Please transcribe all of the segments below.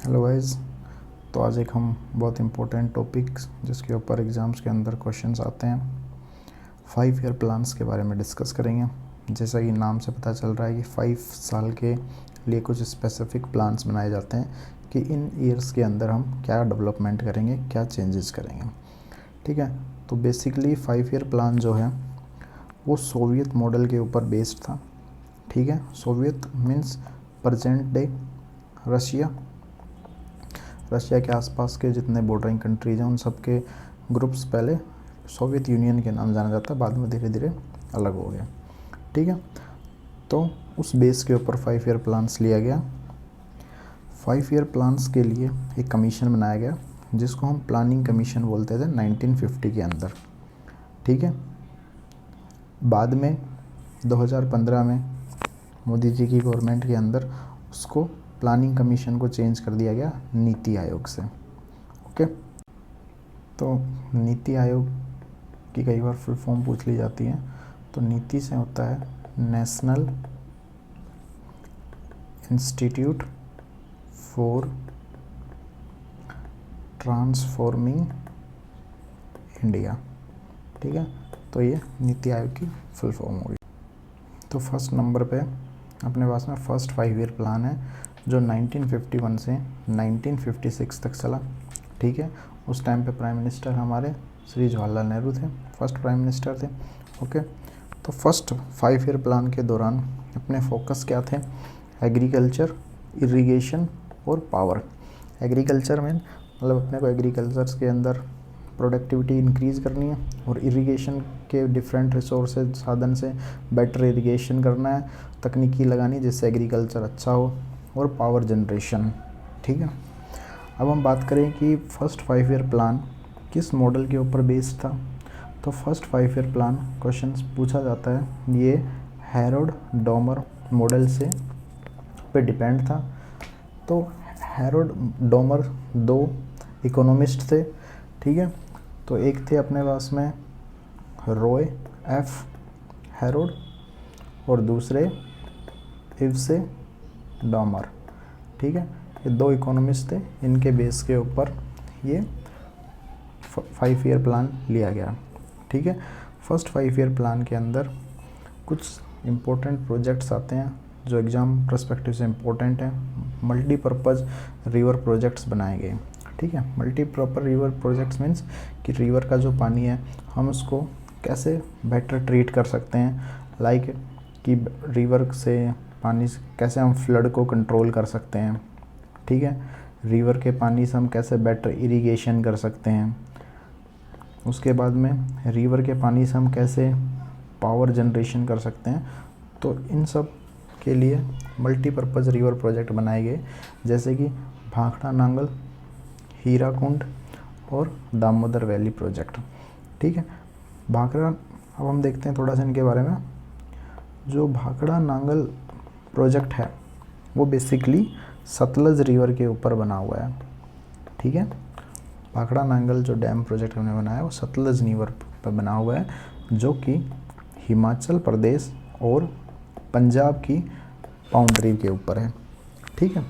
Hello guys. तो आज एक हम बहुत इम्पोर्टेंट टॉपिक जिसके ऊपर एग्ज़ाम्स के अंदर क्वेश्चंस आते हैं 5 ईयर प्लान्स के बारे में डिस्कस करेंगे। जैसा कि नाम से पता चल रहा है कि 5 साल के लिए कुछ स्पेसिफिक प्लान्स बनाए जाते हैं कि इन ईयर्स के अंदर हम क्या डेवलपमेंट करेंगे, क्या चेंजेस करेंगे। ठीक है, तो बेसिकली 5 ईयर प्लान जो है वो सोवियत मॉडल के ऊपर बेस्ड था। ठीक है, Soviet means present day Russia के आसपास के जितने बॉर्डरिंग कंट्रीज हैं उन सब के ग्रुप्स पहले सोवियत यूनियन के नाम जाना जाता है, बाद में धीरे धीरे अलग हो गया। ठीक है, तो उस बेस के ऊपर 5 ईयर प्लान्स लिया गया। 5 ईयर प्लान्स के लिए एक कमीशन बनाया गया जिसको हम प्लानिंग कमीशन बोलते थे 1950 के अंदर। ठीक है, बाद में 2015 में मोदी जी की गवर्नमेंट के अंदर उसको प्लानिंग कमीशन को चेंज कर दिया गया नीति आयोग से। ओके, तो नीति आयोग की कई बार फुल फॉर्म पूछ ली जाती है। तो नीति से होता है national institute for transforming India. ठीक है, तो ये नीति आयोग की फुल फॉर्म होगी। तो फर्स्ट नंबर पे अपने पास में फर्स्ट 5 ईयर प्लान है जो 1951 से 1956 तक चला। ठीक है, उस टाइम पे प्राइम मिनिस्टर हमारे श्री जवाहरलाल नेहरू थे, फर्स्ट प्राइम मिनिस्टर थे। ओके, तो फर्स्ट 5 ईयर प्लान के दौरान अपने फोकस क्या थे? एग्रीकल्चर, इरिगेशन और पावर। एग्रीकल्चर में मतलब अपने को एग्रीकल्चर के अंदर प्रोडक्टिविटी इंक्रीज़ करनी है और इरिगेशन के डिफरेंट रिसोर्सेज साधन से बेटर इरिगेशन करना है, तकनीकी लगानी जिससे एग्रीकल्चर अच्छा हो, और पावर जनरेशन। ठीक है, अब हम बात करें कि फर्स्ट 5 ईयर प्लान किस मॉडल के ऊपर बेस्ड था। तो फर्स्ट 5 ईयर प्लान क्वेश्चंस पूछा जाता है, ये हैरोल्ड डॉमर मॉडल से पे डिपेंड था। तो हैरोल्ड डॉमर 2 इकोनॉमिस्ट थे। ठीक है, तो एक थे अपने पास में रॉय एफ हैरोल्ड और दूसरे इवसे डॉमर। ठीक है, ये 2 इकोनॉमिस्ट थे, इनके बेस के ऊपर ये 5 ईयर प्लान लिया गया। ठीक है, फर्स्ट 5 ईयर प्लान के अंदर कुछ इम्पोर्टेंट प्रोजेक्ट्स आते हैं जो एग्ज़ाम पर्सपेक्टिव से इम्पोर्टेंट हैं। मल्टीपर्पज़ रिवर प्रोजेक्ट्स बनाए गए। ठीक है, मल्टीपर्पज़ रिवर प्रोजेक्ट्स मीन्स कि रिवर का जो पानी है हम उसको कैसे बेटर ट्रीट कर सकते हैं, लाइक कि रिवर से पानी से कैसे हम फ्लड को कंट्रोल कर सकते हैं। ठीक है, रिवर के पानी से हम कैसे बेटर इरिगेशन कर सकते हैं। उसके बाद में रिवर के पानी से हम कैसे पावर जनरेशन कर सकते हैं। तो इन सब के लिए मल्टीपर्पज़ रिवर प्रोजेक्ट बनाए गए, जैसे कि भाखड़ा नांगल, हीराकुंड और दामोदर वैली प्रोजेक्ट। ठीक है, भाखड़ा, अब हम देखते हैं थोड़ा सा इनके बारे में। जो भाखड़ा नांगल प्रोजेक्ट है वो बेसिकली सतलज रिवर के ऊपर बना हुआ है। ठीक है, भाखड़ा नांगल जो डैम प्रोजेक्ट हमने बनाया है वो सतलज रिवर पर बना हुआ है, जो कि हिमाचल प्रदेश और पंजाब की बाउंड्री के ऊपर है। ठीक है,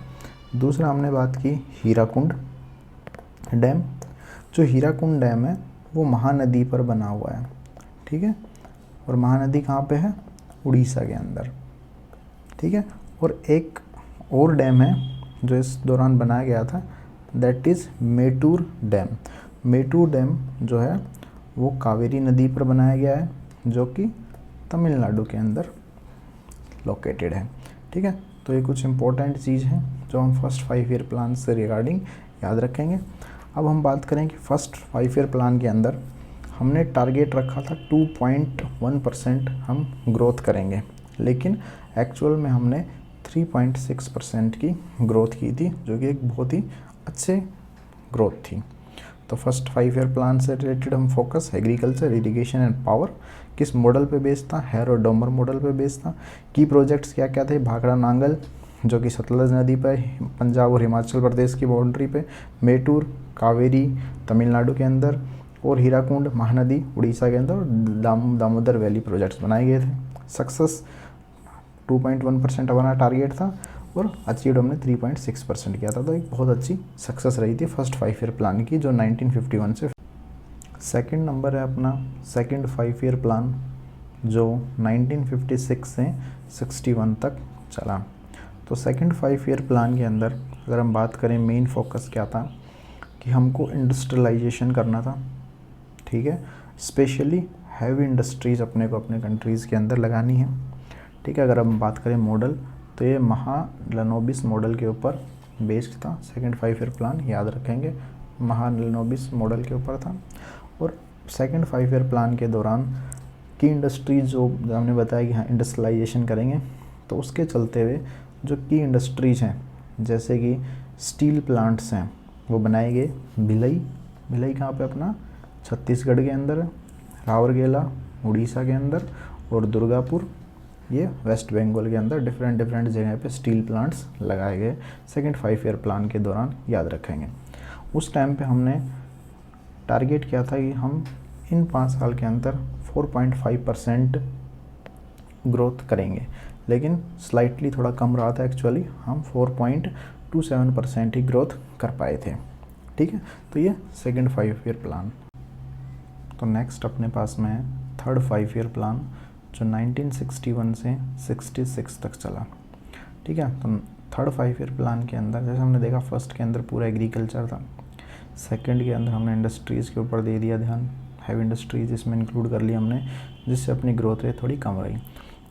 दूसरा हमने बात की हीराकुंड डैम। जो हीराकुंड डैम है वो महानदी पर बना हुआ है। ठीक है, और महानदी कहाँ पे है? उड़ीसा के अंदर। ठीक है, और एक और डैम है जो इस दौरान बनाया गया था, that is Mettur dam. Mettur dam जो है वो कावेरी नदी पर बनाया गया है, जो कि तमिलनाडु के अंदर लोकेटेड है। ठीक है, तो ये कुछ इम्पोर्टेंट चीज़ हैं जो हम फर्स्ट 5 ईयर प्लान से रिगार्डिंग याद रखेंगे। अब हम बात करें कि फर्स्ट 5 ईयर प्लान के अंदर हमने टारगेट रखा था 2.1% हम ग्रोथ करेंगे, लेकिन एक्चुअल में हमने 3.6% की ग्रोथ की थी, जो कि एक बहुत ही अच्छे ग्रोथ थी। तो फर्स्ट 5 ईयर प्लान से रिलेटेड हम focus agriculture, irrigation and power किस मॉडल पे बेस्ड था? हैरोल्ड डॉमर मॉडल पे बेस्ड था। की प्रोजेक्ट्स क्या क्या थे? भाखड़ा नांगल जो कि सतलज नदी पर पंजाब और हिमाचल प्रदेश की बाउंड्री पे, मेटूर कावेरी तमिलनाडु के अंदर, और हीराकुंड महानदी उड़ीसा के अंदर, दामोदर वैली प्रोजेक्ट्स बनाए गए थे। सक्सेस 2.1% हमारा टारगेट था और अचीव हमने 3.6% किया था। तो एक बहुत अच्छी सक्सेस रही थी फर्स्ट 5 ईयर प्लान की जो 1951 से। सेकंड नंबर है अपना सेकंड 5 ईयर प्लान जो 1956 से 61 तक चला। तो सेकंड 5 ईयर प्लान के अंदर अगर हम बात करें मेन फोकस क्या था कि हमको इंडस्ट्रियलाइजेशन करना था, ठीक है। स्पेशली हैवी इंडस्ट्रीज़ अपने को अपने कंट्रीज़ के अंदर लगानी है, ठीक है। अगर हम बात करें मॉडल तो ये महालनोबिस मॉडल के ऊपर बेस्ड था। सेकंड 5 ईयर प्लान याद रखेंगे महालनोबिस मॉडल के ऊपर था। और सेकंड 5 ईयर प्लान के दौरान की इंडस्ट्रीज जो हमने बताया कि हाँ इंडस्ट्रियलाइजेशन करेंगे, तो उसके चलते हुए जो की इंडस्ट्रीज हैं जैसे कि स्टील प्लांट्स हैं वो बनाए गए। भिलई कहाँ पे अपना छत्तीसगढ़ के अंदर है, राउरकेला उड़ीसा के अंदर, और दुर्गापुर ये वेस्ट बंगाल के अंदर डिफरेंट जगह पे स्टील प्लांट्स लगाए गए सेकंड 5 ईयर प्लान के दौरान, याद रखेंगे। उस टाइम पे हमने टारगेट किया था कि हम इन 5 साल के अंदर 4.5% ग्रोथ करेंगे, लेकिन स्लाइटली थोड़ा कम रहा था। एक्चुअली हम 4.27% ही ग्रोथ कर पाए थे, ठीक है। तो ये सेकंड 5 ईयर प्लान। तो नेक्स्ट अपने पास में है थर्ड 5 ईयर प्लान जो 1961 से 66 तक चला, ठीक है। तो थर्ड 5 ईयर प्लान के अंदर जैसे हमने देखा फर्स्ट के अंदर पूरा एग्रीकल्चर था, सेकंड के अंदर हमने इंडस्ट्रीज़ के ऊपर दे दिया ध्यान, हैवी इंडस्ट्रीज इसमें इंक्लूड कर ली हमने, जिससे अपनी ग्रोथ रेट थोड़ी कम रही।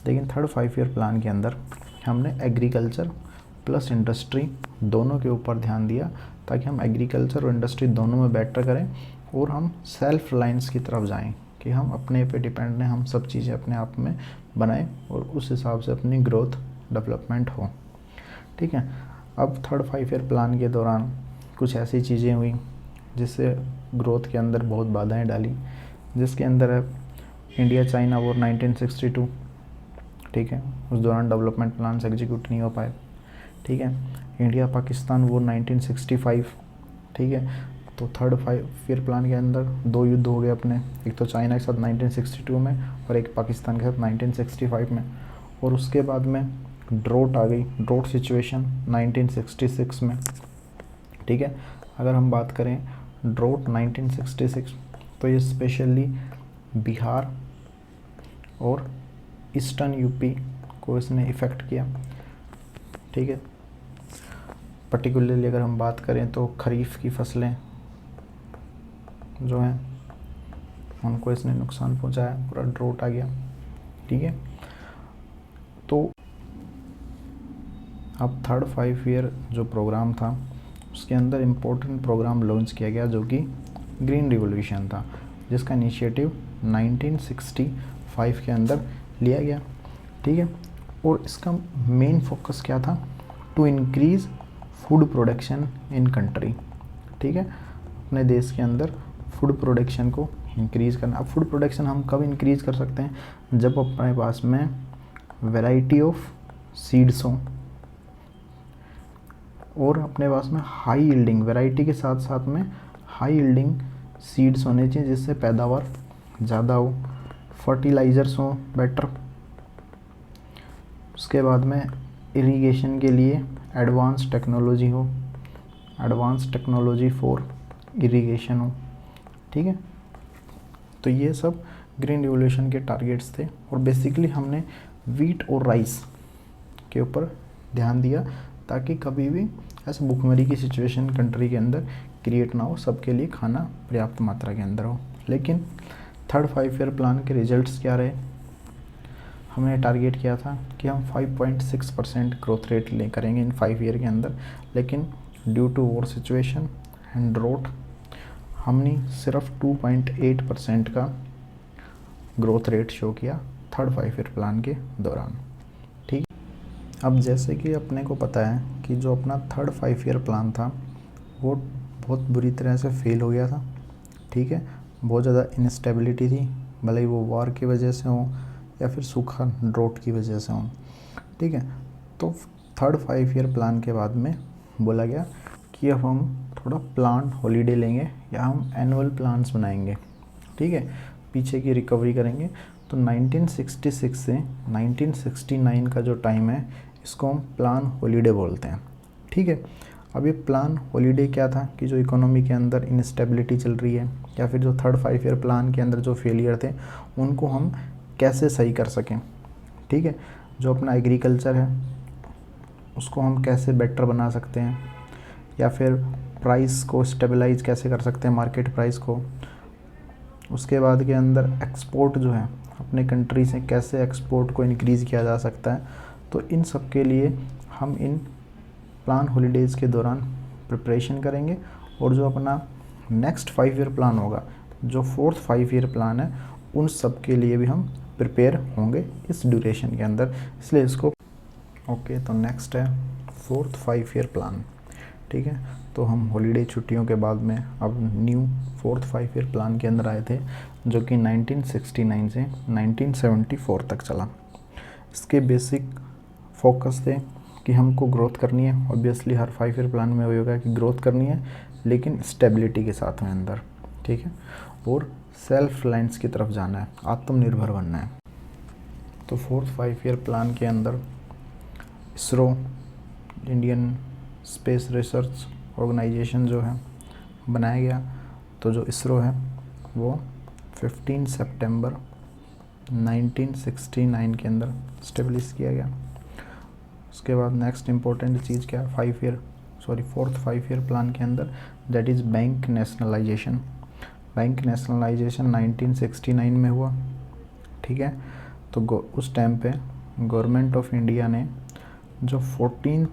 लेकिन थर्ड 5 ईयर प्लान के अंदर हमने एग्रीकल्चर प्लस इंडस्ट्री दोनों के ऊपर ध्यान दिया ताकि हम एग्रीकल्चर और इंडस्ट्री दोनों में बेटर करें और हम सेल्फ रिलायंस की तरफ जाएं कि हम अपने पे डिपेंड हैं, हम सब चीज़ें अपने आप में बनाएं और उस हिसाब से अपनी ग्रोथ डेवलपमेंट हो, ठीक है। अब थर्ड 5 ईयर प्लान के दौरान कुछ ऐसी चीज़ें हुई जिससे ग्रोथ के अंदर बहुत बाधाएं डाली, जिसके अंदर है इंडिया चाइना वॉर 1962, ठीक है। उस दौरान डेवलपमेंट प्लान्स एग्जीक्यूट नहीं हो पाए, ठीक है। इंडिया पाकिस्तान वॉर 1965, ठीक है। तो थर्ड 5 ईयर प्लान के अंदर 2 युद्ध हो गए अपने, एक तो चाइना के साथ 1962 में और एक पाकिस्तान के साथ 1965 में। और उसके बाद में ड्रोट आ गई, ड्रोट सिचुएशन 1966 में, ठीक है। अगर हम बात करें ड्रोट 1966 तो ये स्पेशली बिहार और ईस्टर्न यूपी को इसने इफ़ेक्ट किया, ठीक है। पर्टिकुलरली अगर हम बात करें तो खरीफ की फसलें जो हैं उनको इसने नुकसान पहुंचाया, पूरा ड्रोट आ गया, ठीक है। तो अब थर्ड 5 ईयर जो प्रोग्राम था उसके अंदर इम्पोर्टेंट प्रोग्राम लॉन्च किया गया जो कि ग्रीन रिवॉल्यूशन था, जिसका इनिशिएटिव 1965 के अंदर लिया गया, ठीक है। और इसका मेन फोकस क्या था, to increase food production in country, ठीक है। अपने देश के अंदर फूड प्रोडक्शन को इंक्रीज़ करना। अब फूड प्रोडक्शन हम कब इंक्रीज़ कर सकते हैं, जब अपने पास में वैरायटी ऑफ सीड्स हों और अपने पास में हाई यील्डिंग, वैरायटी के साथ साथ में हाई यील्डिंग सीड्स होने चाहिए जिससे पैदावार ज़्यादा हो, फर्टिलाइज़र्स हों बेटर, उसके बाद में इरिगेशन के लिए एडवांस टेक्नोलॉजी हो, एडवांस टेक्नोलॉजी फॉर इरिगेशन हो, ठीक है। तो ये सब ग्रीन रिवॉल्यूशन के टारगेट्स थे और बेसिकली हमने वीट और राइस के ऊपर ध्यान दिया ताकि कभी भी ऐसे भूखमरी की सिचुएशन कंट्री के अंदर क्रिएट ना हो, सबके लिए खाना पर्याप्त मात्रा के अंदर हो। लेकिन थर्ड 5 ईयर प्लान के रिजल्ट्स क्या रहे, हमने टारगेट किया था कि हम 5.6% ग्रोथ रेट ले करेंगे इन 5 ईयर के अंदर, लेकिन due to war situation and drought हमने सिर्फ 2.8% का ग्रोथ रेट शो किया थर्ड 5 ईयर प्लान के दौरान, ठीक। अब जैसे कि अपने को पता है कि जो अपना थर्ड 5 ईयर प्लान था वो बहुत बुरी तरह से फेल हो गया था, ठीक है। बहुत ज़्यादा इनस्टेबिलिटी थी, भले ही वो वॉर की वजह से हो या फिर सूखा ड्रोट की वजह से हो, ठीक है। तो थर्ड 5 ईयर प्लान के बाद में बोला गया कि अब हम थोड़ा प्लान हॉलीडे लेंगे या हम एनुअल प्लान्स बनाएंगे, ठीक है, पीछे की रिकवरी करेंगे। तो 1966 से 1969 का जो टाइम है इसको हम प्लान हॉलीडे बोलते हैं, ठीक है। अब ये प्लान हॉलीडे क्या था कि जो इकोनॉमी के अंदर इनस्टेबिलिटी चल रही है या फिर जो थर्ड 5 ईयर प्लान के अंदर जो फेलियर थे उनको हम कैसे सही कर सकें, ठीक है। जो अपना एग्रीकल्चर है उसको हम कैसे बेटर बना सकते हैं, या फिर प्राइस को स्टेबलाइज कैसे कर सकते हैं, मार्केट प्राइस को। उसके बाद के अंदर एक्सपोर्ट जो है अपने कंट्री से कैसे एक्सपोर्ट को इंक्रीज़ किया जा सकता है। तो इन सब के लिए हम इन प्लान हॉलीडेज़ के दौरान प्रिपरेशन करेंगे, और जो अपना नेक्स्ट 5 ईयर प्लान होगा, जो फोर्थ 5 ईयर प्लान है, उन सब के लिए भी हम प्रिपेयर होंगे इस ड्यूरेशन के अंदर, इसलिए इसको ओके। तो नेक्स्ट है फोर्थ 5 ईयर प्लान, ठीक है। तो हम हॉलीडे छुट्टियों के बाद में अब न्यू फोर्थ 5 ईयर प्लान के अंदर आए थे, जो कि 1969 से 1974 तक चला। इसके बेसिक फोकस थे कि हमको ग्रोथ करनी है, ऑब्वियसली हर 5 ईयर प्लान में वही होगा कि ग्रोथ करनी है, लेकिन स्टेबिलिटी के साथ में अंदर, ठीक है, और सेल्फ रिलायंस की तरफ जाना है, आत्मनिर्भर बनना है। तो फोर्थ 5 ईयर प्लान के अंदर ISRO, Indian space research organisation जो है बनाया गया। तो जो इसरो है वो 15 सितंबर 1969 के अंदर स्टेब्लिश किया गया। उसके बाद नेक्स्ट इम्पोर्टेंट चीज़ क्या है फोर्थ 5 ईयर प्लान के अंदर, that is bank nationalisation. Bank nationalisation 1969 में हुआ, ठीक है। तो उस टाइम पे गवर्नमेंट ऑफ इंडिया ने जो 14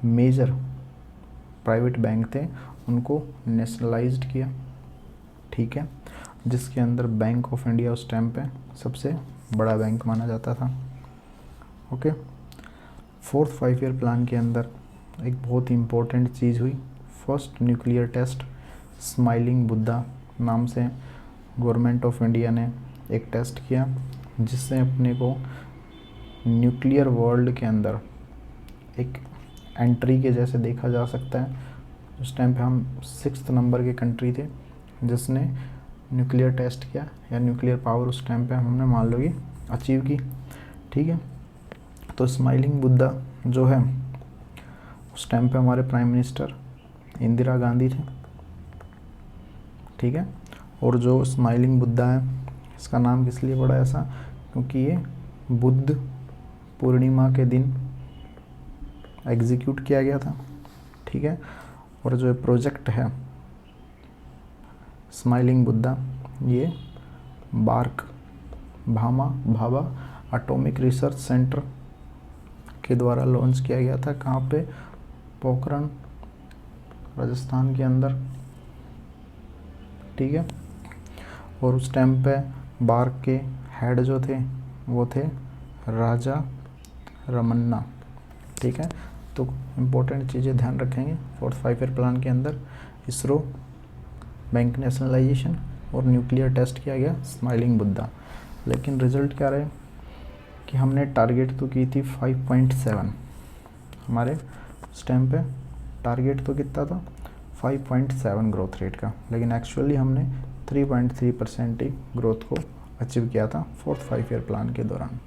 मेजर प्राइवेट बैंक थे उनको नेशनलाइज्ड किया, ठीक है, जिसके अंदर बैंक ऑफ इंडिया उस टाइम पे सबसे बड़ा बैंक माना जाता था, ओके। फोर्थ 5 ईयर प्लान के अंदर एक बहुत ही इम्पोर्टेंट चीज़ हुई, first nuclear test smiling Buddha नाम से गवर्नमेंट ऑफ इंडिया ने एक टेस्ट किया, जिससे अपने को न्यूक्लियर वर्ल्ड के अंदर एक एंट्री के जैसे देखा जा सकता है। उस टाइम पे हम 6th नंबर के कंट्री थे जिसने न्यूक्लियर टेस्ट किया, या न्यूक्लियर पावर उस टाइम पे हमने मान लो कि अचीव की, ठीक है। तो स्माइलिंग बुद्धा जो है उस टाइम पे हमारे प्राइम मिनिस्टर इंदिरा गांधी थे, ठीक है। और जो स्माइलिंग बुद्धा है इसका नाम किस लिए पड़ा ऐसा, क्योंकि ये बुद्ध पूर्णिमा के दिन एग्जीक्यूट किया गया था, ठीक है। और जो प्रोजेक्ट है स्माइलिंग बुद्धा, ये भाभा एटॉमिक रिसर्च सेंटर के द्वारा लॉन्च किया गया था। कहाँ पे? पोखरण, राजस्थान के अंदर, ठीक है। और उस टाइम पे बार्क के हेड जो थे वो थे राजा रमन्ना, ठीक है। तो इम्पोर्टेंट चीज़ें ध्यान रखेंगे फोर्थ 5 ईयर प्लान के अंदर, इसरो, बैंक नेशनलाइजेशन और न्यूक्लियर टेस्ट किया गया स्माइलिंग बुद्धा। लेकिन रिजल्ट क्या रहे कि हमने टारगेट तो की थी 5.7, हमारे उस टाइम पे टारगेट तो कितना था 5.7 ग्रोथ रेट का, लेकिन एक्चुअली हमने 3.3% ही ग्रोथ को अचीव किया था फोर्थ 5 ईयर प्लान के दौरान,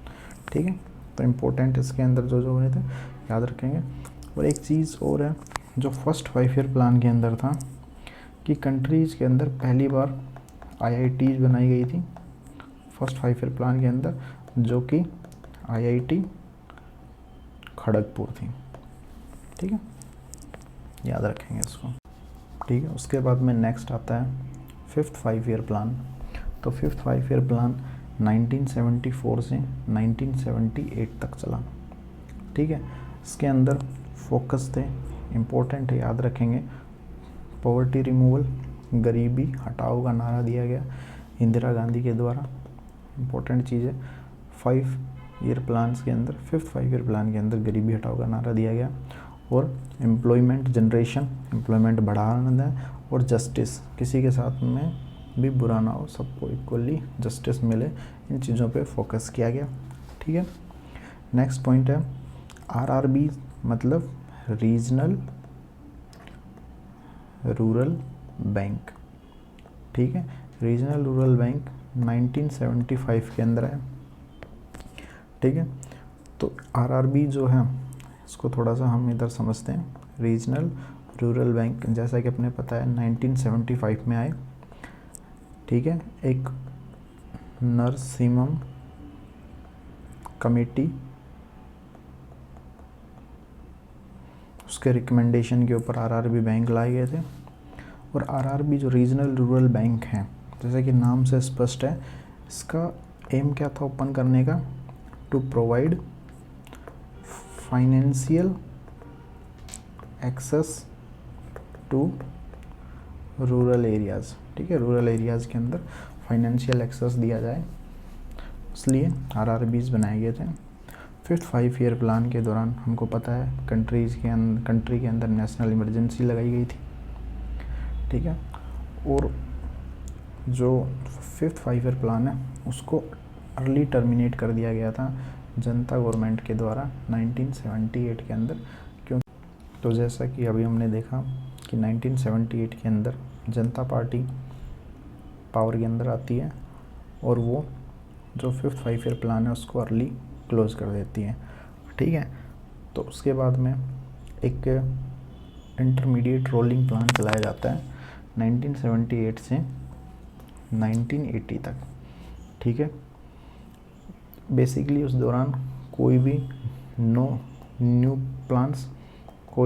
ठीक है। तो इम्पोर्टेंट इसके अंदर जो जो होने थे याद रखेंगे। और एक चीज़ और है जो फर्स्ट 5 ईयर प्लान के अंदर था कि कंट्रीज़ के अंदर पहली बार IITs बनाई गई थी फर्स्ट 5 ईयर प्लान के अंदर, जो कि IIT खड़गपुर थी, ठीक है, याद रखेंगे इसको, ठीक है। उसके बाद में नेक्स्ट आता है फिफ्थ 5 ईयर प्लान। तो फिफ्थ 5 ईयर प्लान 1974 से 1978 तक चला, ठीक है। इसके अंदर फोकस थे, इम्पोर्टेंट है, याद रखेंगे, पॉवर्टी रिमूवल, गरीबी हटाओ का नारा दिया गया इंदिरा गांधी के द्वारा, इम्पोर्टेंट चीज़ है। 5 ईयर प्लान्स के अंदर, फिफ्थ 5 ईयर प्लान के अंदर गरीबी हटाओ का नारा दिया गया। और एम्प्लॉयमेंट जनरेशन, एम्प्लॉयमेंट बढ़ाना है, और जस्टिस, किसी के साथ में भी बुरा ना हो, सबको इक्वली जस्टिस मिले, इन चीज़ों पे फोकस किया गया, ठीक है। नेक्स्ट पॉइंट है RRB, मतलब रीजनल रूरल बैंक, ठीक है। रीजनल रूरल बैंक 1975 के अंदर है, ठीक है। तो आरआरबी जो है इसको थोड़ा सा हम इधर समझते हैं। रीजनल रूरल बैंक, जैसा कि अपने पता है 1975 में आए, ठीक है। एक नरसिम्हम कमेटी, उसके रिकमेंडेशन के ऊपर आरआरबी बैंक लाए गए थे। और आरआरबी जो रीजनल रूरल बैंक है, जैसा कि नाम से स्पष्ट है, इसका एम क्या था ओपन करने का? To provide financial access to rural areas, ठीक है। रूरल एरियाज़ के अंदर फाइनेंशियल एक्सेस दिया जाए, इसलिए आरआरबीज बनाए गए थे। 5th 5 ईयर प्लान के दौरान हमको पता है कंट्री के अंदर नेशनल इमरजेंसी लगाई गई थी, ठीक है। और जो 5th 5 ईयर प्लान है उसको अर्ली टर्मिनेट कर दिया गया था जनता गवर्नमेंट के द्वारा 1978 के अंदर। क्यों? तो जैसा कि अभी हमने देखा कि 1978 के अंदर जनता पार्टी पावर के अंदर आती है और वो जो 5th 5 ईयर प्लान है उसको अर्ली क्लोज कर देती है, ठीक है। तो उसके बाद में एक इंटरमीडिएट रोलिंग प्लान चलाया जाता है 1978 से 1980 तक, ठीक है। बेसिकली उस दौरान कोई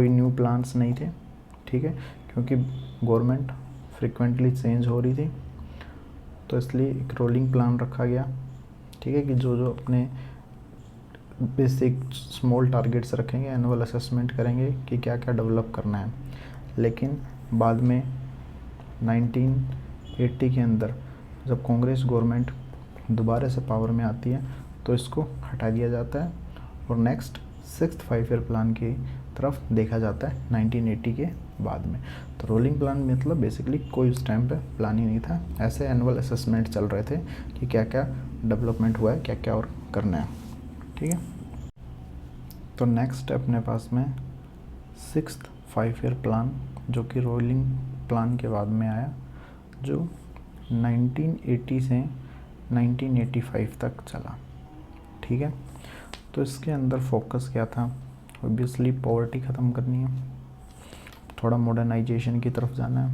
न्यू प्लान्स नहीं थे, ठीक है, क्योंकि गवर्नमेंट फ्रिक्वेंटली चेंज हो रही थी। तो इसलिए एक रोलिंग प्लान रखा गया, ठीक है, कि जो अपने बेसिक स्मॉल टारगेट्स रखेंगे, एनुअल असेसमेंट करेंगे कि क्या क्या डेवलप करना है। लेकिन बाद में 1980 के अंदर जब कांग्रेस गवर्नमेंट दोबारा से पावर में आती है तो इसको हटा दिया जाता है और नेक्स्ट 6th 5 ईयर प्लान की तरफ देखा जाता है 1980 के बाद में। तो रोलिंग प्लान मतलब बेसिकली कोई उस टाइम पे प्लान ही नहीं था, ऐसे एनुअल असेसमेंट चल रहे थे कि क्या क्या डेवलपमेंट हुआ है, क्या क्या और करना है, ठीक है। तो नेक्स्ट अपने पास में 6th 5 ईयर प्लान, जो कि रोलिंग प्लान के बाद में आया, जो 1980 से 1985 तक चला, ठीक है। तो इसके अंदर फोकस क्या था? ऑब्वियसली पॉवर्टी ख़त्म करनी है, थोड़ा मॉडर्नाइजेशन की तरफ जाना है,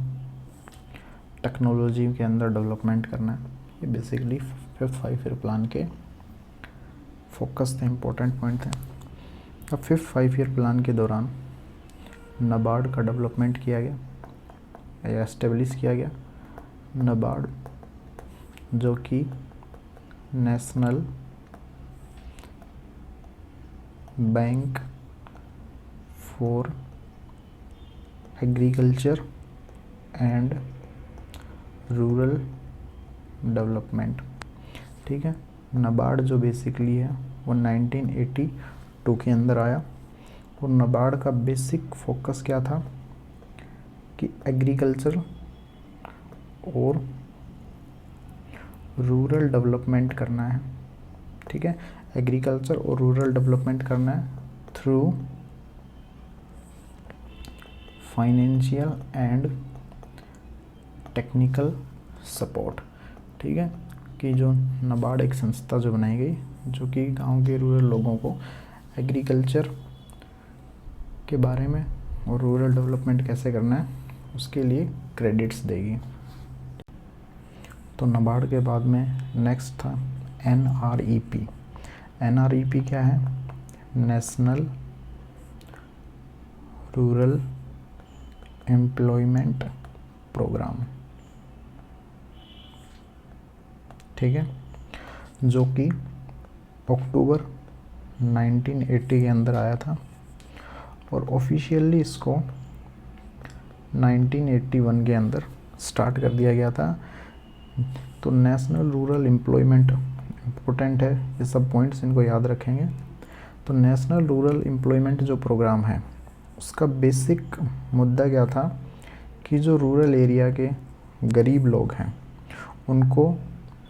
टेक्नोलॉजी के अंदर डेवलपमेंट करना है। ये बेसिकली 5th 5 ईयर प्लान के फोकस थे, इम्पोर्टेंट पॉइंट थे। अब 5th 5 ईयर प्लान के दौरान नाबार्ड का डेवलपमेंट किया गया या एस्टेब्लिश किया गया। नाबार्ड जो कि national bank for agriculture and rural development, ठीक है। नाबार्ड जो बेसिकली है वो 1982 के अंदर आया और नाबार्ड का बेसिक फोकस क्या था कि एग्रीकल्चर और रूरल डेवलपमेंट करना है, ठीक है। एग्रीकल्चर और रूरल डेवलपमेंट करना है through financial and technical support, ठीक है। कि जो नाबार्ड एक संस्था जो बनाई गई जो कि गांव के रूरल लोगों को एग्रीकल्चर के बारे में और रूरल डेवलपमेंट कैसे करना है उसके लिए क्रेडिट्स देगी। तो नाबार्ड के बाद में नेक्स्ट था NREP। NREP क्या है? नेशनल रूरल एम्प्लॉयमेंट प्रोग्राम, ठीक है, जो कि अक्टूबर 1980 के अंदर आया था और ऑफिशियली इसको 1981 के अंदर स्टार्ट कर दिया गया था। तो नेशनल रूरल एम्प्लॉयमेंट इम्पोर्टेंट है, ये सब पॉइंट्स इनको याद रखेंगे। तो नेशनल रूरल एम्प्लॉयमेंट जो प्रोग्राम है उसका बेसिक मुद्दा क्या था कि जो रूरल एरिया के गरीब लोग हैं उनको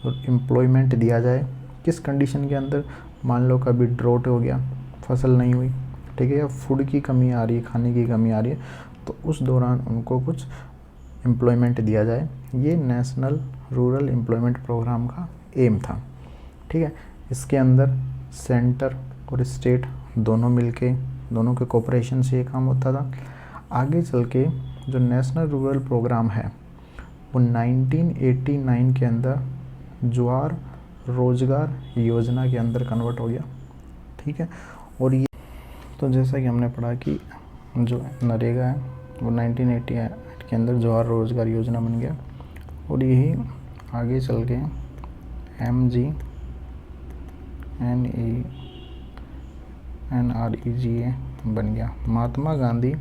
एम्प्लॉयमेंट दिया जाए। किस कंडीशन के अंदर? मान लो कभी ड्रॉट हो गया, फसल नहीं हुई, ठीक है, या फूड की कमी आ रही है, खाने की कमी आ रही है, तो उस दौरान उनको कुछ एम्प्लॉयमेंट दिया जाए। ये नेशनल रूरल एम्प्लॉयमेंट प्रोग्राम का एम था, ठीक है। इसके अंदर सेंटर और स्टेट दोनों के कोऑपरेशन से ये काम होता था। आगे चल के जो नेशनल रूरल प्रोग्राम है वो 1989 के अंदर ज्वार रोजगार योजना के अंदर कन्वर्ट हो गया। ठीक है, और ये तो जैसा कि हमने पढ़ा कि जो नरेगा है वो 1988 के अंदर ज्वार रोजगार योजना बन गया, और यही आगे चल के MGNREGA बन गया, Mahatma Gandhi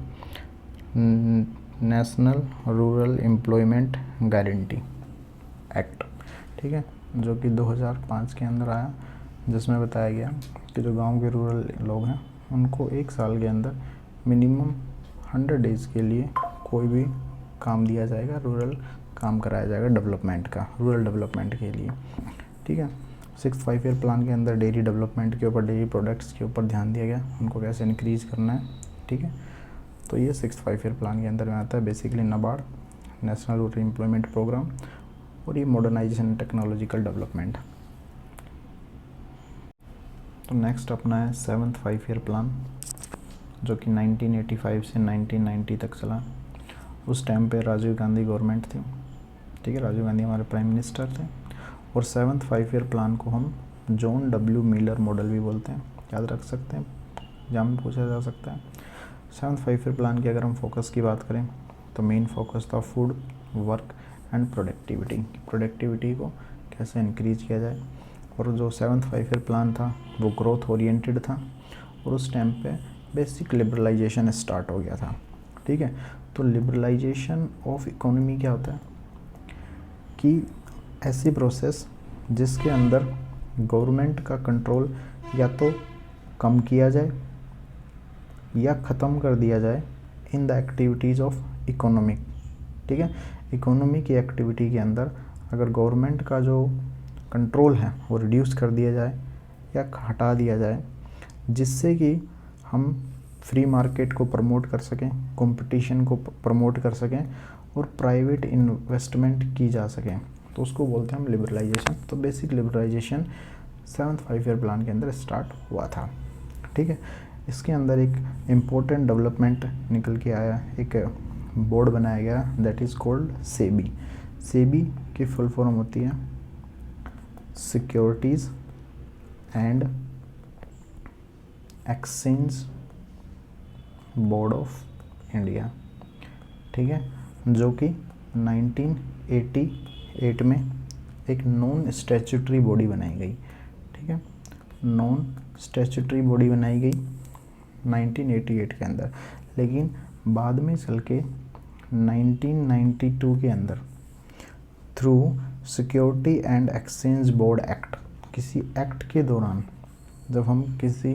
national rural employment guarantee act. ठीक है, जो कि 2005 के अंदर आया, जिसमें बताया गया कि जो गांव के रूरल लोग हैं उनको 1 साल के अंदर मिनिमम 100 डेज़ के लिए कोई भी काम दिया जाएगा, रूरल काम कराया जाएगा डेवलपमेंट का, रूरल डेवलपमेंट के लिए। ठीक है, 6th 5 ईयर प्लान के अंदर डेयरी डेवलपमेंट के ऊपर, डेयरी प्रोडक्ट्स के ऊपर ध्यान दिया गया, उनको कैसे इंक्रीज़ करना है। ठीक है, तो ये 6th 5 ईयर प्लान के अंदर में आता है basically NABARD, national rural employment programme, और ये मॉडर्नाइजेशन एंड टेक्नोलॉजिकल डेवलपमेंट। तो नेक्स्ट अपना है 7th 5 ईयर प्लान, जो कि 1985 से 1990 तक चला। उस टाइम पे राजीव गांधी गवर्नमेंट थी। ठीक है, राजीव गांधी हमारे प्राइम मिनिस्टर थे। और 7th 5 ईयर प्लान को हम जॉन डब्ल्यू मिलर मॉडल भी बोलते हैं, याद रख सकते हैं, एग्जाम में पूछा जा सकता है। 7th 5 ईयर प्लान की अगर हम फोकस की बात करें तो मेन फोकस था फूड, वर्क एंड प्रोडक्टिविटी को कैसे इंक्रीज किया जाए। और जो 7th 5 ईयर प्लान था वो ग्रोथ ओरिएंटेड था, और उस टाइम पे बेसिक लिबरलाइजेशन स्टार्ट हो गया था। ठीक है, तो लिबरलाइजेशन ऑफ इकोनॉमी क्या होता है कि ऐसी प्रोसेस जिसके अंदर गवर्नमेंट का कंट्रोल या तो कम किया जाए या ख़त्म कर दिया जाए in the activities of economic. ठीक है, इकोनॉमी की एक्टिविटी के अंदर अगर गवर्नमेंट का जो कंट्रोल है वो रिड्यूस कर दिया जाए या हटा दिया जाए, जिससे कि हम फ्री मार्केट को प्रमोट कर सकें, कंपटीशन को प्रमोट कर सकें और प्राइवेट इन्वेस्टमेंट की जा सकें, तो उसको बोलते हैं हम लिबरलाइजेशन। तो basic liberalisation 7th 5 year plan के अंदर स्टार्ट हुआ था। ठीक है, इसके अंदर एक इम्पोर्टेंट डेवलपमेंट निकल के आया, एक बोर्ड बनाया गया, that is called SEBI. SEBI की फुल फॉर्म होती है securities and exchange board of India. ठीक है, जो कि 1988 में एक नॉन स्टैट्यूटरी बॉडी बनाई गई। ठीक है, नॉन स्टैट्यूटरी बॉडी बनाई गई 1988 के अंदर, लेकिन बाद में चल के 1992 के अंदर through security and exchange board act, किसी एक्ट के दौरान जब हम किसी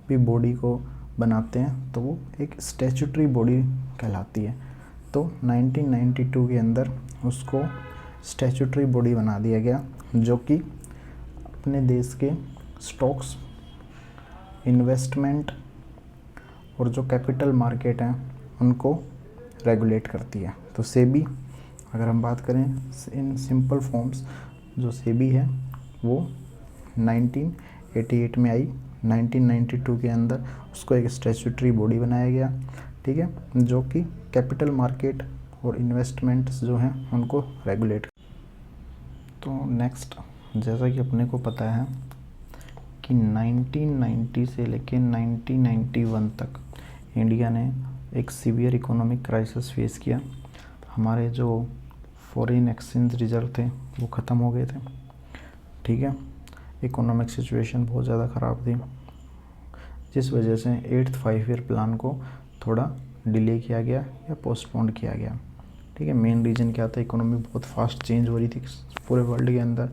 भी बॉडी को बनाते हैं तो वो एक स्टैट्यूटरी बॉडी कहलाती है। तो 1992 के अंदर उसको स्टैट्यूटरी बॉडी बना दिया गया, जो कि अपने देश के स्टॉक्स, इन्वेस्टमेंट और जो कैपिटल मार्केट हैं उनको रेगुलेट करती है। तो सेबी अगर हम बात करें इन सिंपल फॉर्म्स, जो सेबी है वो 1988 में आई, 1992 के अंदर उसको एक स्टैट्यूटरी बॉडी बनाया गया। ठीक है, जो कि कैपिटल मार्केट और इन्वेस्टमेंट्स जो हैं उनको रेगुलेट। तो नेक्स्ट, जैसा कि अपने को पता है कि 1990 से लेकर 1991 तक इंडिया ने एक सीवियर इकोनॉमिक क्राइसिस फेस किया। हमारे जो फॉरेन एक्सचेंज रिजर्व थे वो ख़त्म हो गए थे। ठीक है, इकोनॉमिक सिचुएशन बहुत ज़्यादा ख़राब थी, जिस वजह से 8th 5 ईयर प्लान को थोड़ा डिले किया गया या पोस्टपोन किया गया। ठीक है, मेन रीज़न क्या था, इकोनॉमी बहुत फास्ट चेंज हो रही थी पूरे वर्ल्ड के अंदर,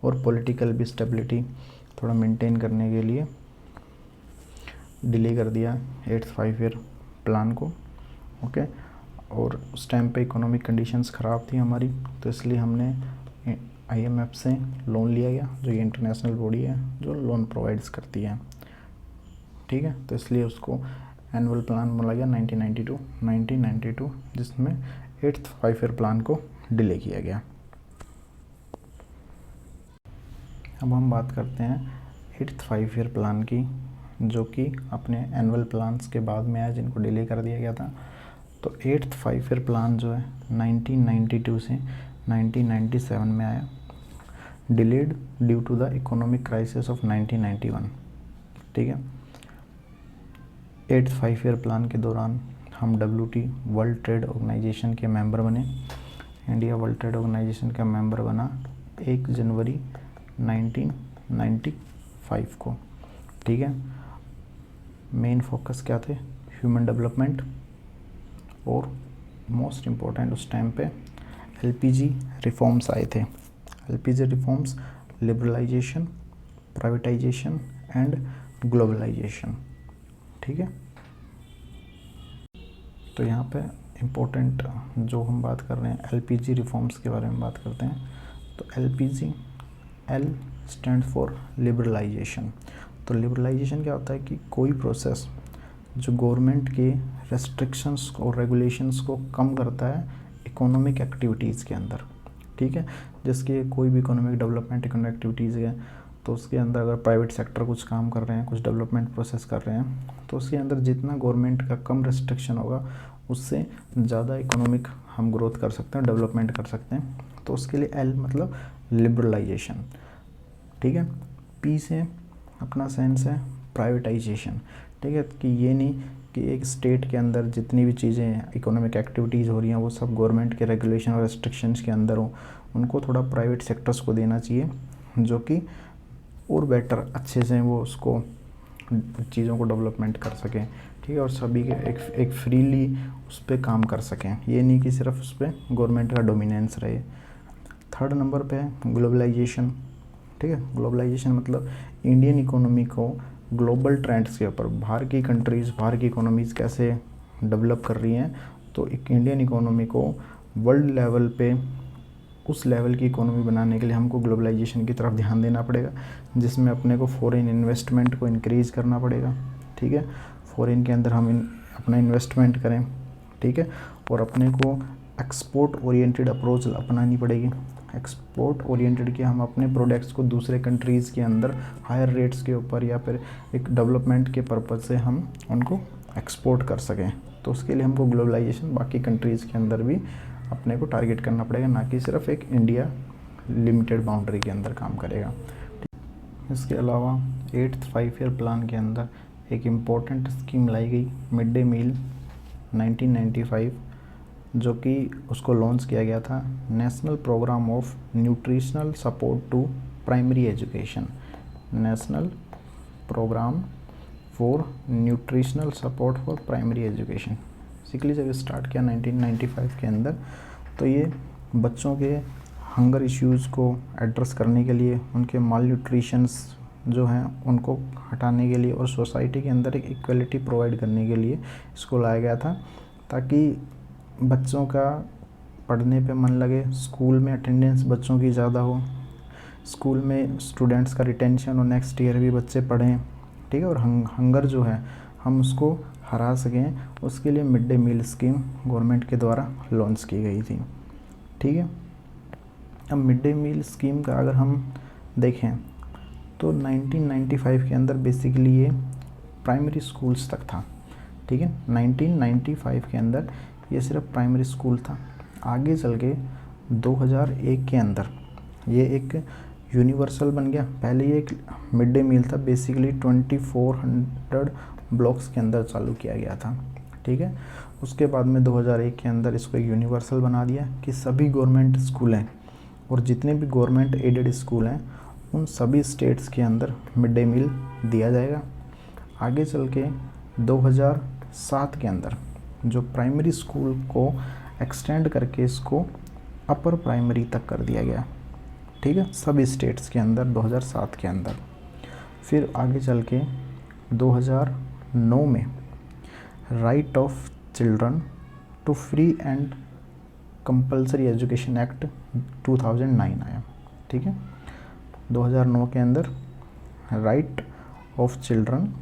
और पॉलिटिकल भी स्टेबिलिटी थोड़ा मेंटेन करने के लिए डिले कर दिया 8th 5 ईयर प्लान को। ओके, और उस टाइम पे इकोनॉमिक कंडीशंस ख़राब थी हमारी, तो इसलिए हमने IMF से लोन लिया गया, जो ये इंटरनेशनल बॉडी है जो लोन प्रोवाइड्स करती है। ठीक है, तो इसलिए उसको एनुअल प्लान बोला गया 1992, जिसमें 8th 5 ईयर प्लान को डिले किया गया। अब हम बात करते हैं 8th 5 ईयर प्लान की, जो कि अपने एनुअल प्लान्स के बाद में आया, जिनको डिले कर दिया गया था। तो 8th 5 ईयर प्लान जो है 1992 से 1997 में आया, delayed due to the economic crisis of 1991। ठीक है, 8th 5 ईयर प्लान के दौरान हम WT वर्ल्ड ट्रेड ऑर्गेनाइजेशन के मेंबर बने। इंडिया वर्ल्ड ट्रेड ऑर्गेनाइजेशन का मेंबर बना 1 जनवरी 1995 को। ठीक है, मेन फोकस क्या थे? ह्यूमन डेवलपमेंट, और मोस्ट इम्पोर्टेंट उस टाइम पे LPG रिफॉर्म्स आए थे। LPG reforms, liberalisation, privatisation and globalisation. ठीक है, तो यहाँ पे इम्पोर्टेंट जो हम बात कर रहे हैं LPG रिफॉर्म्स के बारे में बात करते हैं। तो LPG, L stand for liberalisation. तो लिबरलाइजेशन क्या होता है कि कोई प्रोसेस जो गवर्नमेंट के रेस्ट्रिक्शंस और रेगुलेशंस को कम करता है इकोनॉमिक एक्टिविटीज़ के अंदर। ठीक है, जिसके कोई भी इकोनॉमिक डेवलपमेंट, इकोनॉमिक एक्टिविटीज़ है, तो उसके अंदर अगर प्राइवेट सेक्टर कुछ काम कर रहे हैं, कुछ डेवलपमेंट प्रोसेस कर रहे हैं, तो उसके अंदर जितना गवर्नमेंट का कम रेस्ट्रिक्शन होगा, उससे ज़्यादा इकोनॉमिक हम ग्रोथ कर सकते हैं, डेवलपमेंट कर सकते हैं। तो उसके लिए L मतलब लिबरलाइजेशन। ठीक है, P से अपना सेंस है प्राइवेटाइजेशन। ठीक है, कि ये नहीं कि एक स्टेट के अंदर जितनी भी चीज़ें इकोनॉमिक एक्टिविटीज़ हो रही हैं वो सब गवर्नमेंट के रेगुलेशन और रेस्ट्रिक्शंस के अंदर हो, उनको थोड़ा प्राइवेट सेक्टर्स को देना चाहिए, जो कि और बेटर अच्छे से वो उसको चीज़ों को डेवलपमेंट कर सकें। ठीक है, और सभी के एक फ्रीली उस पर काम कर सकें, ये नहीं कि सिर्फ उस पर गवर्नमेंट का डोमिनेंस रहे। 3rd नंबर पे है ग्लोबलाइजेशन। ठीक है, ग्लोबलाइजेशन मतलब इंडियन इकोनॉमी को ग्लोबल ट्रेंड्स के ऊपर, बाहर की कंट्रीज़, बाहर की इकोनॉमीज़ कैसे डेवलप कर रही हैं, तो एक इंडियन इकोनॉमी को वर्ल्ड लेवल पे उस लेवल की इकोनॉमी बनाने के लिए हमको ग्लोबलाइजेशन की तरफ ध्यान देना पड़ेगा, जिसमें अपने को फॉरेन इन्वेस्टमेंट को इंक्रीज़ करना पड़ेगा। ठीक है, फॉरेन के अंदर हम अपना इन्वेस्टमेंट करें। ठीक है, और अपने को एक्सपोर्ट ओरिएंटेड अप्रोच अपनानी पड़ेगी। एक्सपोर्ट ओरिएंटेड कि हम अपने प्रोडक्ट्स को दूसरे कंट्रीज़ के अंदर हायर रेट्स के ऊपर या फिर एक डेवलपमेंट के पर्पज़ से हम उनको एक्सपोर्ट कर सकें। तो उसके लिए हमको ग्लोबलाइजेशन बाकी कंट्रीज़ के अंदर भी अपने को टारगेट करना पड़ेगा, ना कि सिर्फ एक इंडिया लिमिटेड बाउंड्री के अंदर काम करेगा। इसके अलावा 8th 5 ईयर प्लान के अंदर एक इम्पोर्टेंट स्कीम लाई गई, मिड डे मील 1995, जो कि उसको लॉन्च किया गया था, national programme of nutritional support to primary education. National programme for nutritional support for primary education. Basically जब स्टार्ट किया 1995 के अंदर, तो ये बच्चों के हंगर इश्यूज़ को एड्रेस करने के लिए, उनके माल न्यूट्रिशंस जो हैं उनको हटाने के लिए, और सोसाइटी के अंदर एक इक्वलिटी प्रोवाइड करने के लिए इसको लाया गया था, ताकि बच्चों का पढ़ने पे मन लगे, स्कूल में अटेंडेंस बच्चों की ज़्यादा हो, स्कूल में स्टूडेंट्स का रिटेंशन और नेक्स्ट ईयर भी बच्चे पढ़ें। ठीक है, और हंगर जो है हम उसको हरा सकें, उसके लिए mid day meal scheme government के द्वारा लॉन्च की गई थी। ठीक है, अब मिड डे मील स्कीम का अगर हम देखें तो 1995 के अंदर बेसिकली ये प्राइमरी स्कूल्स तक था। ठीक है, 1995 के अंदर ये सिर्फ प्राइमरी स्कूल था। आगे चल के 2001 के अंदर ये एक यूनिवर्सल बन गया। पहले ये एक मिड डे मील था, बेसिकली 2400 ब्लॉक्स के अंदर चालू किया गया था। ठीक है, उसके बाद में 2001 के अंदर इसको एक यूनिवर्सल बना दिया कि सभी गवर्नमेंट स्कूल हैं और जितने भी गवर्नमेंट एडेड स्कूल हैं उन सभी स्टेट्स के अंदर मिड डे मील दिया जाएगा। आगे चल के 2007 के अंदर जो प्राइमरी स्कूल को एक्सटेंड करके इसको अपर प्राइमरी तक कर दिया गया। ठीक है, सभी स्टेट्स के अंदर 2007 के अंदर। फिर आगे चल के 2009 में right of children to free and compulsory education act 2009 आया। ठीक है, 2009 के अंदर right of children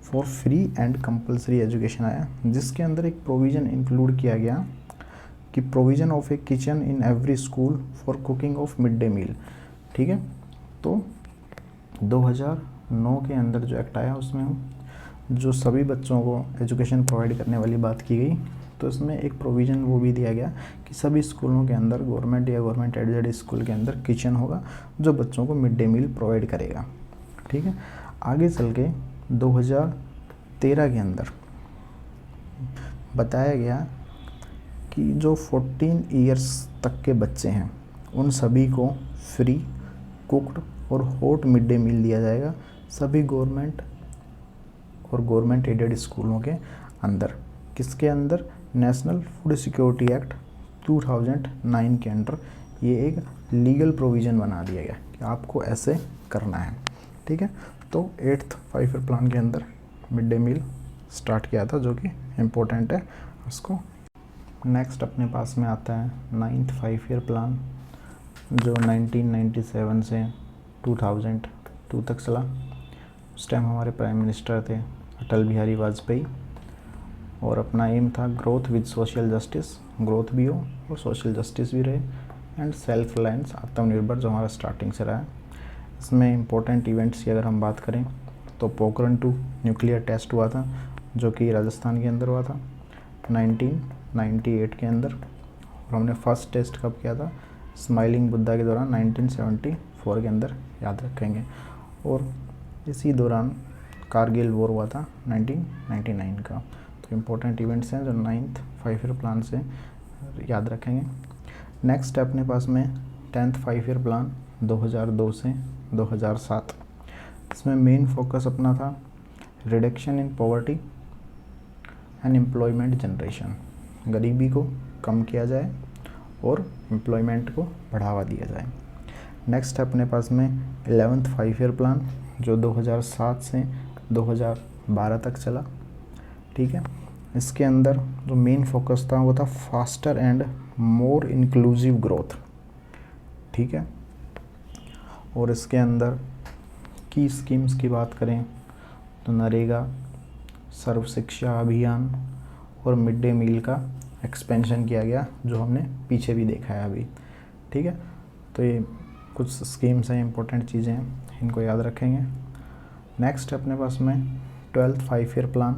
for free and compulsory education आया, जिसके अंदर एक प्रोविज़न इंक्लूड किया गया कि provision of a kitchen in every school for cooking of mid day meal. ठीक है, तो 2009 के अंदर जो एक्ट आया उसमें जो सभी बच्चों को एजुकेशन प्रोवाइड करने वाली बात की गई, तो इसमें एक प्रोविज़न वो भी दिया गया कि सभी स्कूलों के अंदर गवर्नमेंट या गवर्नमेंट एडेड स्कूल के अंदर किचन होगा जो बच्चों को मिड डे मील प्रोवाइड करेगा। ठीक है, आगे चल के 2013 के अंदर बताया गया कि जो 14 ईयर्स तक के बच्चे हैं उन सभी को फ्री कुक्ड और हॉट मिड डे मील दिया जाएगा सभी गवर्नमेंट और गवर्नमेंट एडेड स्कूलों के अंदर। किसके अंदर? नेशनल फूड सिक्योरिटी एक्ट 2009 के अंदर ये एक लीगल प्रोविज़न बना दिया गया कि आपको ऐसे करना है। ठीक है, तो 8th 5 ईयर प्लान के अंदर मिड डे मील स्टार्ट किया था जो कि इम्पोर्टेंट है उसको। नेक्स्ट अपने पास में आता है 9th 5 ईयर प्लान जो 1997 से 2002 तक चला। उस टाइम हमारे प्राइम मिनिस्टर थे अटल बिहारी वाजपेयी और अपना एम था growth with social justice, growth भी हो और सोशल जस्टिस भी रहे एंड सेल्फ रिलायंस आत्मनिर्भर जो हमारा स्टार्टिंग से रहा है। इसमें इम्पोर्टेंट इवेंट्स की अगर हम बात करें तो पोखरण 2 न्यूक्लियर टेस्ट हुआ था जो कि राजस्थान के अंदर हुआ था 1998 के अंदर, और हमने फर्स्ट टेस्ट कब किया था? स्माइलिंग बुद्धा के दौरान 1974 के अंदर, याद रखेंगे। और इसी दौरान कारगिल वॉर हुआ था 1999 का। तो इम्पोर्टेंट इवेंट्स हैं जो 9th 5 ईयर प्लान से याद रखेंगे। नेक्स्ट है अपने पास में 10th 5 ईयर प्लान 2002 से 2007। इसमें मेन फोकस अपना था reduction in poverty and employment generation, गरीबी को कम किया जाए और एम्प्लॉयमेंट को बढ़ावा दिया जाए। नेक्स्ट है अपने पास में 11th 5 ईयर प्लान जो 2007 से 2012 तक चला। ठीक है, इसके अंदर जो मेन फोकस था वो था faster and more inclusive growth. ठीक है, और इसके अंदर की स्कीम्स की बात करें तो नरेगा, सर्व शिक्षा अभियान और मिड डे मील का एक्सपेंशन किया गया जो हमने पीछे भी देखा है अभी। ठीक है, तो ये कुछ स्कीम्स हैं, इंपॉर्टेंट चीज़ें हैं, इनको याद रखेंगे। नेक्स्ट अपने पास में 12th 5 year plan.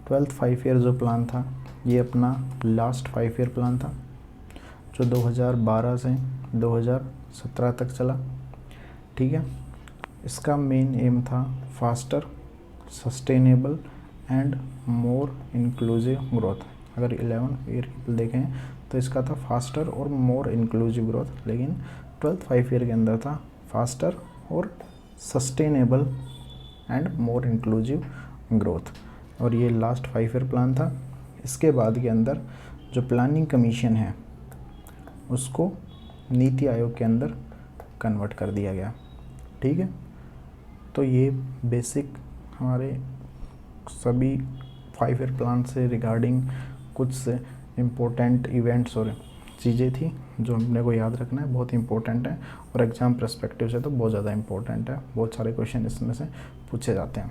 12th 5 year जो प्लान था ये अपना लास्ट 5 ईयर प्लान था जो 2012 से 2017 तक चला। ठीक है, इसका मेन एम था faster, sustainable and more inclusive growth. अगर 11 ईयर की देखें तो इसका था फास्टर और मोर इंक्लूसिव ग्रोथ, लेकिन 12th 5 ईयर के अंदर था फास्टर और sustainable and more inclusive growth, और ये लास्ट 5 ईयर प्लान था। इसके बाद के अंदर जो प्लानिंग कमीशन है उसको नीति आयोग के अंदर कन्वर्ट कर दिया गया। ठीक है, तो ये बेसिक हमारे सभी 5 ईयर प्लान से रिगार्डिंग कुछ इम्पोर्टेंट इवेंट्स और चीज़ें थी जो हमने को याद रखना है, बहुत इंपॉर्टेंट है और एग्ज़ाम पर्सपेक्टिव से तो बहुत ज़्यादा इंपॉर्टेंट है। बहुत सारे क्वेश्चन इसमें से पूछे जाते हैं।